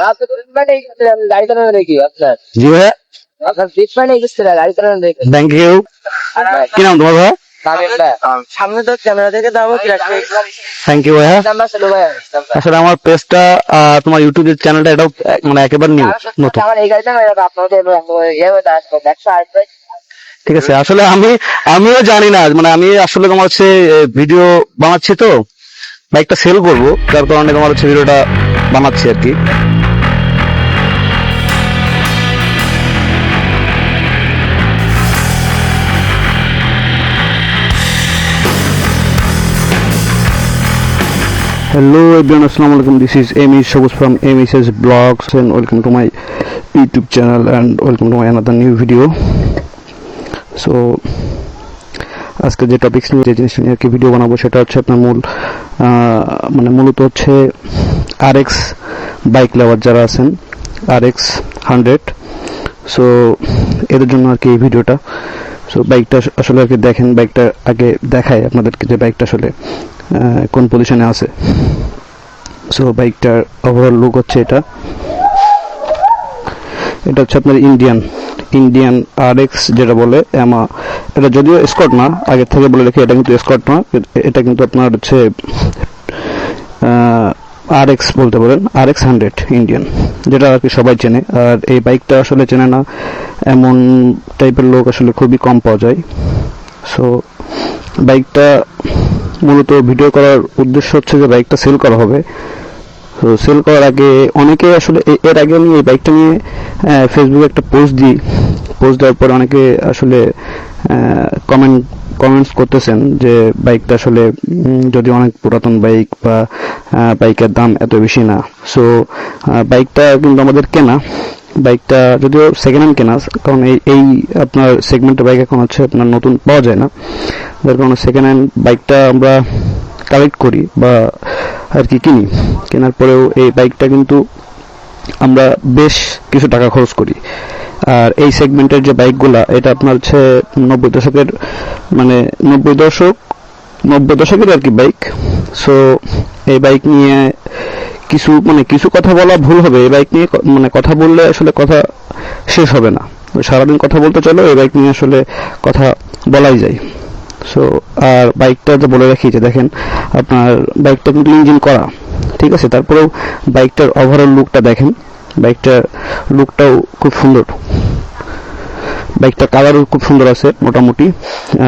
आपको गाड़ी चलाना देखिए আপনার জি ভাইয়া, আপনার ট্রিটমেন্ট এক্সট্রা গাড়ি চালানো দেখে থ্যাংক ইউ। কি নাম তোমার ভাইয়া? সামনে তো ক্যামেরা থেকে দাও কি রাখছে থ্যাংক ইউ ভাইয়া। নাম্বার চলো ভাই আসলে আমার পেজটা, তোমার ইউটিউবের চ্যানেলটা এটাও মানে একেবারে নিউ, নতুন। আমার এই গাড়িটা আপনাদের দেখছো আসবে ঠিক আছে, আসলে আমিও জানি না, মানে আমি আসলে তোমার হচ্ছে ভিডিও বানাচ্ছি তো, বাইকটা সেল করবো, যার কারণে তোমার হচ্ছে ভিডিওটা বানাচ্ছি আর কি। Hello everyone, assalamu alaikum. This is Amy Shobus from Amy's Blogs and welcome to my YouTube channel and welcome to my another new video. So আজকে যে টপিকস নিয়ে যে জিনিস নিয়ে আর কি ভিডিও বানাবো সেটা হচ্ছে আপনার মানে মূলত হচ্ছে RX বাইক লাভার যারা আছেন, RX 100, সো এদের জন্য আর কি এই ভিডিওটা। সো বাইকটা আসলে আর কি দেখেন, বাইকটা আগে দেখায় আপনাদেরকে যে বাইকটা আসলে কোন পজিশনে আছে। সো বাইকটার ওভারঅল লুক হচ্ছে এটা হচ্ছে আপনার ইন্ডিয়ান RX যেটা বলে এমা। এটা যদিও স্কট না, আগে থেকে বলে রেখে এটা কিন্তু স্কট না, এটা কিন্তু আপনার হচ্ছে RX বলতে পারেন, RX 100 ইন্ডিয়ান, যেটা আর কি সবাই চেনে। আর এই বাইকটা আসলে চেনে না এমন টাইপের লোক আসলে খুবই কম পাওয়া যায়। সো বাইকটা মূলত ভিডিও করার উদ্দেশ্য হচ্ছে যে বাইকটা সেল করা হবে। তো সেল করার আগে অনেকে আসলে এর আগে আমি এই বাইকটা নিয়ে ফেসবুকে একটা পোস্ট দেওয়ার পরে অনেকে আসলে কমেন্টস করতেছেন যে বাইকটা আসলে যদি অনেক পুরাতন বাইক বা বাইকের দাম এত বেশি না। সো বাইকটা কিন্তু আমাদের কেনা, বাইকটা যদিও সেকেন্ড হ্যান্ড কেনা, কারণ এই আপনার সেগমেন্টের বাইক এখন হচ্ছে আপনার নতুন পাওয়া যায় না, যার কারণে সেকেন্ড হ্যান্ড বাইকটা আমরা কালেক্ট করি বা আর কি কিনি। কেনার পরেও এই বাইকটা কিন্তু আমরা বেশ কিছু টাকা খরচ করি। আর এই সেগমেন্টের যে বাইকগুলা, এটা আপনার হচ্ছে 90 দশকের মানে 90 দশকের আর কি বাইক। সো এই বাইক নিয়ে কিছু কথা বলা ভুল হবে। এই বাইক নিয়ে মানে কথা বললে আসলে কথা শেষ হবে না, সারাদিন কথা বলতে চলো, এই বাইক নিয়ে আসলে কথা বলাই যায়। সো আর বাইকটা যে বলে রাখি যে দেখেন আপনার বাইকটা কিন্তু ইঞ্জিন করা, ঠিক আছে, তারপরেও বাইকটার ওভারঅল লুকটা দেখেন, বাইকটার লুকটাও খুব সুন্দর, বাইকটা কালারও খুব সুন্দর আছে মোটামুটি।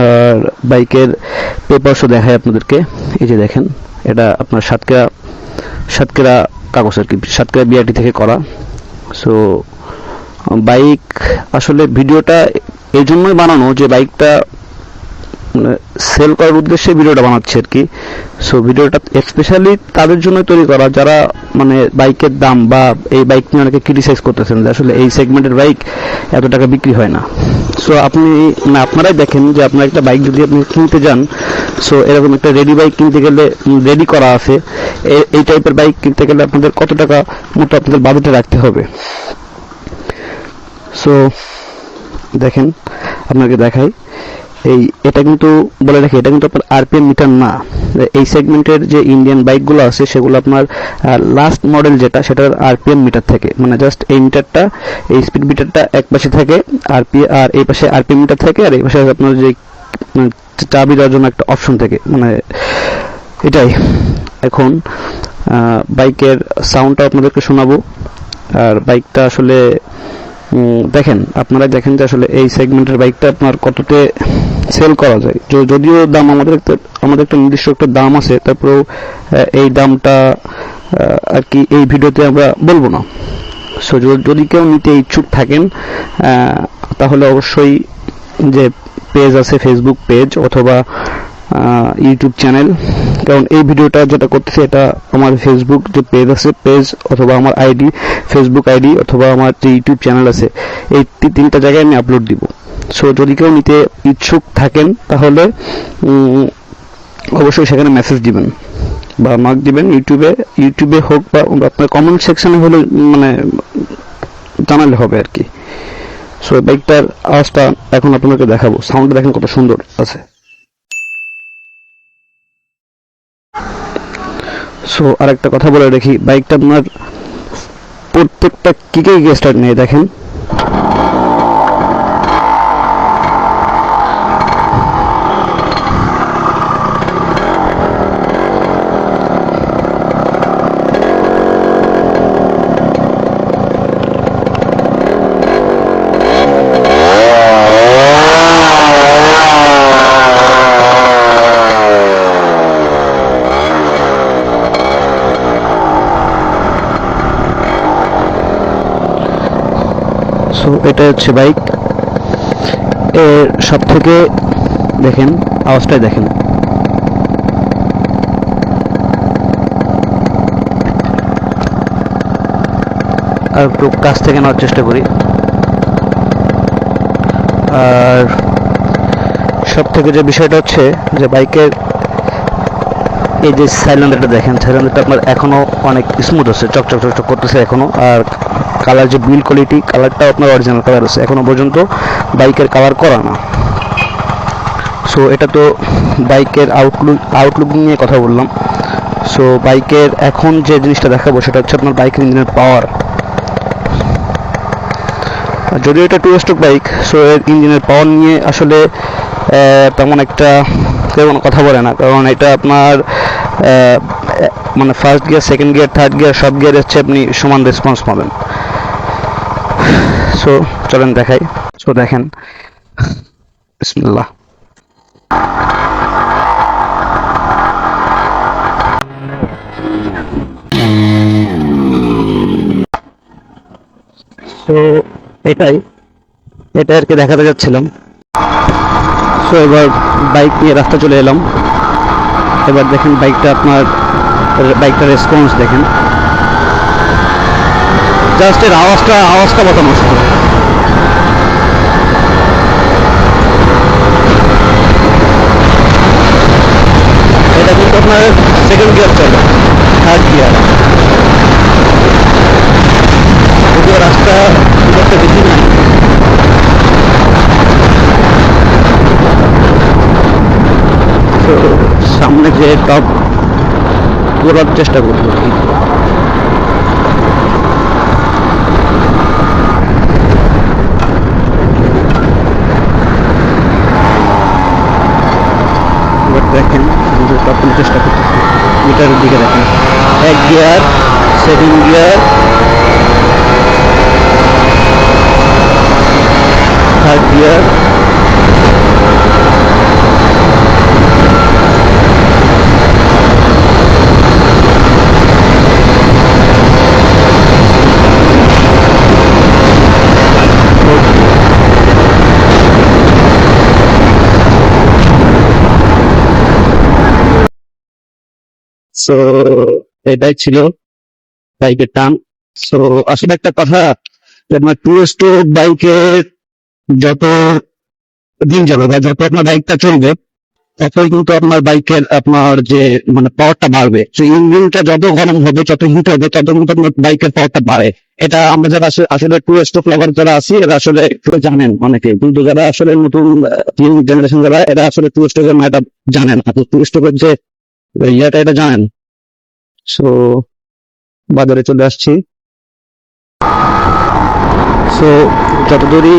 আর বাইকের পেপারসও দেখায় আপনাদেরকে, এই যে দেখেন, এটা আপনার সাতক্ষীরা কাগজ আর কি, সাতক্ষীরা বিআরটি থেকে করা। সো বাইক আসলে ভিডিওটা এই জন্যই বানানো যে বাইকটা সেল করার উদ্দেশ্যে ভিডিওটা বানাচ্ছি আর কি। সো ভিডিওটা স্পেশালি তাদের জন্য তৈরি করা যারা মানে বাইকের দাম বা এই বাইক নিয়ে অনেকে ক্রিটিসাইজ করতেছেন যে আসলে এই সেগমেন্টের বাইক এত টাকা বিক্রি হয় না। সো আপনারাই দেখেন যে আপনার একটা বাইক যদি আপনি কিনতে যান, সো এরকম একটা রেডি বাইক কিনতে গেলে, রেডি করা আছে এই টাইপের বাইক কিনতে গেলে আপনাদের কত টাকা মতো আপনাদের বাজেটে রাখতে হবে। সো দেখেন, আপনাকে দেখাই, এটা কিন্তু বলে রাখি, এটা কিন্তু আপনার আরপিএম মিটার না। এই সেগমেন্টের যে ইন্ডিয়ান বাইকগুলো আছে সেগুলো আপনার লাস্ট মডেল যেটা, সেটার আরপিএম মিটার থাকে, মানে জাস্ট এই মিটারটা, এই স্পিড মিটারটা এক পাশে থাকে আর এই পাশে আরপিএম মিটার থাকে, আর এই পাশে আপনার যে চাবি দেওয়ার জন্য একটা অপশন থাকে, মানে এটাই। এখন বাইকের সাউন্ডটা আপনাদেরকে শোনাবো। আর বাইকটা আসলে আপনারা দেখেন যে আসলে এই সেগমেন্টের বাইকটা আপনার কততে সেল করা যায়। যদিও দাম আমাদের একটা নির্দিষ্ট একটা দাম আছে, তারপরেও এই দামটা আর কি এই ভিডিওতে আমরা বলবো না। সো যদি কেউ নিতে ইচ্ছুক থাকেন তাহলে অবশ্যই যে পেজ আছে, ফেসবুক পেজ অথবা ইউটিউব চ্যানেল, কারণ এই ভিডিওটা যেটা করতেছে এটা আমার ফেসবুক যে পেজ আছে, পেজ অথবা আমার আইডি, ফেসবুক আইডি অথবা আমার যে ইউটিউব চ্যানেল আছে, এই তিনটা জায়গায় আমি আপলোড দিব। সো যদি কেউ নিতে ইচ্ছুক থাকেন তাহলে অবশ্যই সেখানে মেসেজ দিবেন বা মার্ক দিবেন, ইউটিউবে হোক বা আপনার কমেন্ট সেকশনে হলে মানে জানালে হবে আর কি। সো বাইকটার আওয়াজটা এখন আপনাকে দেখাবো, সাউন্ডটা দেখেন কত সুন্দর আছে। সো আরেকটা কথা বলে রাখি, বাইকটা আপনার প্রত্যেকটা কিকে স্টার্ট নেই দেখেন। সো এটা হচ্ছে বাইক, এর সব থেকে দেখেন আওয়াজটাই দেখেন। আর একটু কাছ থেকে নেওয়ার চেষ্টা করি। আর সব থেকে যে বিষয়টা হচ্ছে যে বাইকের এই যে সাইলেন্সারটা দেখেন, সাইলেন্সারটা আপনার এখনো অনেক স্মুথ আছে, চকচক চকচক করতেছে এখনো। আর কালার যে বিল্ড কোয়ালিটি, কালারটাও আপনার অরিজিনাল কালার আছে, এখনো পর্যন্ত বাইকের কালার করা না। সো এটা তো বাইকের আউটলুক নিয়ে কথা বললাম। সো বাইকের এখন যে জিনিসটা দেখাবো সেটা হচ্ছে আপনার বাইকের ইঞ্জিনের পাওয়ার। যদিও এটা 2 স্ট্রোক বাইক, সো এর ইঞ্জিনের পাওয়ার নিয়ে আসলে তেমন একটা কেউ কোনো কথা বলে না, কারণ এটা আপনার মানে first gear, second gear, third gear সব গিয়ার হচ্ছে আপনি সমান রেসপন্স পাবেন। সো চলেন দেখাই। সো দেখেন, বিসমিল্লাহ। সো এটা আর কি দেখাতে যাচ্ছিলাম। সো এবার বাইক নিয়ে রাস্তা চলে এলাম। এবার দেখেন বাইকটার রেসপন্স দেখেন, জাস্ট এর আওয়াজটা মতো নষ্ট। এটা কিন্তু আপনার সেকেন্ড গিয়ার চলে, থার্ড গিয়ার, যদিও রাস্তা খুব একটা বেশি নাই। তো সামনে যে টপ করার চেষ্টা করবো আর কি। এবার দেখেন টপ করার চেষ্টা করতেছি, মিটারের দিকে দেখেন, এক gear, second gear, third gear, so এটাই ছিল বাইকের টান। সো আসলে একটা কথা, আপনার 2 স্ট্রোক বাইকের যত দিন যাবে বা যত আপনার বাইকটা চলবে, ততই কিন্তু আপনার বাইকের আপনার যে মানে পাওয়ারটা বাড়বে। তো ইঞ্জিনটা যত গরম হবে, যত হিট হবে, তত কিন্তু আপনার বাইকের পাওয়ারটা বাড়ে। এটা আমরা যারা আসলে 2 স্ট্রোক লাভার যারা আছি, এরা আসলে একটু জানেন অনেকে, কিন্তু যারা আসলে নতুন জেনারেশন যারা, এরা আসলে 2 স্ট্রোকের এটা জানেন না। তো 2 স্ট্রোকের যে ইয়াটা এটা জানেন। সো বাজারে চলে আসছি। সো যতদূরই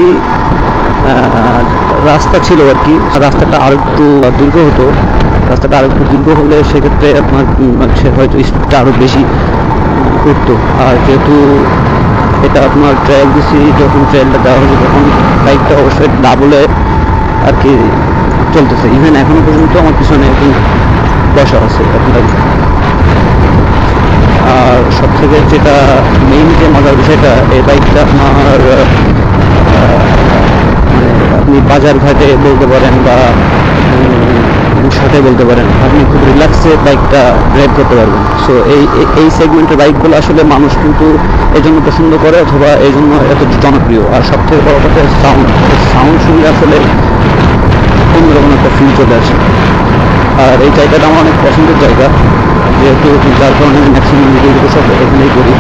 রাস্তা ছিল আর কি, রাস্তাটা আর একটু দীর্ঘ হতো, রাস্তাটা আর একটু দীর্ঘ হলে সেক্ষেত্রে আপনার সে হয়তো স্পিডটা আরো বেশি উঠতো। আর যেহেতু এটা আপনার ট্রায়াল দিছি, যখন ট্রায়ালটা দেওয়া হয়েছে তখন বাইকটা অবশ্যই ডাবলে আর কি চলতেছে। ইভেন এখনো পর্যন্ত আমার পিছনে একজন বসা আছে আপনার। আর সব থেকে যেটা মেইন যে মজার বিষয়টা, এই বাইকটা আপনার আপনি বাজার ঘাটে বলতে পারেন বা শর্টে বলতে পারেন, আপনি খুব রিল্যাক্সে বাইকটা ড্রাইভ করতে পারবেন। সো এই সেগমেন্টের বাইকগুলো আসলে মানুষ কিন্তু এই জন্য পছন্দ করে, অথবা এই জন্য এত জনপ্রিয়। আর সব থেকে বড় কথা সাউন্ড শুনলে আসলে অন্যরকম একটা ফিল চলে আসে। আর এই জায়গাটা আমার অনেক পছন্দের জায়গা, যেহেতু যার কারণে আমি ম্যাক্সিমাম ভিডিওগুলো সব এখানেই করি।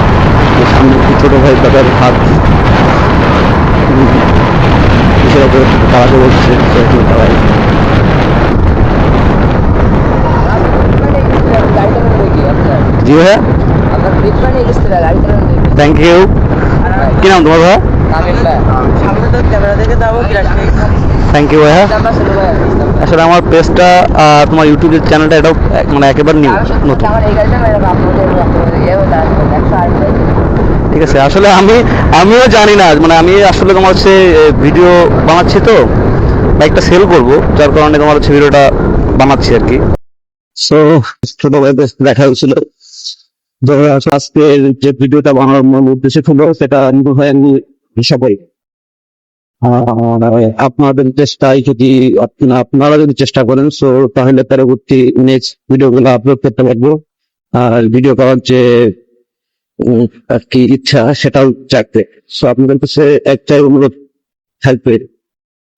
সামনে একটু ছোটো ভাই দাদার হাত সেটা তো দাঁড়াতে বলছে, সেহেতু দাঁড়াই। জি ভাইয়া, আপনার ট্রিপ মানে গেছিল গাড়ি চালানো দেখি। Thank you. কি নাম তোমার ভাইয়া? তামিম ভাই। সামনে তো ক্যামেরা দেখে যাবো ক্লাস থ্যাংক ইউ ভাইয়া। আমরা শুরু ভাই। আসলে আমার পেজটা তোমার ইউটিউবের চ্যানেলটা এটাও মানে একেবারে নিউ নতুন। আমার এই গাড়িটা মেরে আপনাদের দেখছো আসবে। ঠিক আছে, আসলে আমিও জানি না, মানে আমি আসলে তোমার হচ্ছে ভিডিও বানাচ্ছি তো, বাইকটা সেল করব, যার কারণে তোমার হচ্ছে ভিডিওটা বানাচ্ছি আর কি। সো ছোটবেলায় দেখা হয়েছিল, আজকে যে ভিডিওটা বানানোর মূল উদ্দেশ্য ছিল সেটা হয় আমি হিসাব করি। আপনাদের চেষ্টায় যদি আপনারা যদি চেষ্টা করেন সো তাহলে পরবর্তী নেক্সট ভিডিওগুলো আপলোড করতে পারবো। আর ভিডিও করার যে আর কি ইচ্ছা সেটাও চাকবে। সো আপনাদের কাছে একটাই অনুরোধ থাকবে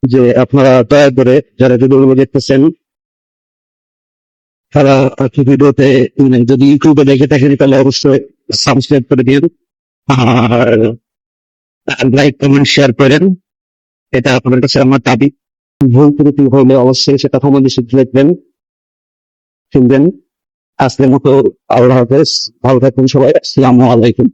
যে আপনারা দয়া করে যারা ভিডিওগুলো দেখতেছেন তারা আর কি ভিডিওতে যদি ইউটিউবে দেখে থাকেন তাহলে অবশ্যই সাবস্ক্রাইব করে দিন আর লাইক কমেন্ট শেয়ার করেন। এটা আপনাদের কাছে আমার দাবি। ভুল ত্রুটি হলে অবশ্যই সেটা ক্ষমা দৃষ্টিতে দেখবেন, শুনবেন। আজকের মতো আল্লাহ হাফেজ, ভালো থাকুন সবাই, আসসালামু আলাইকুম।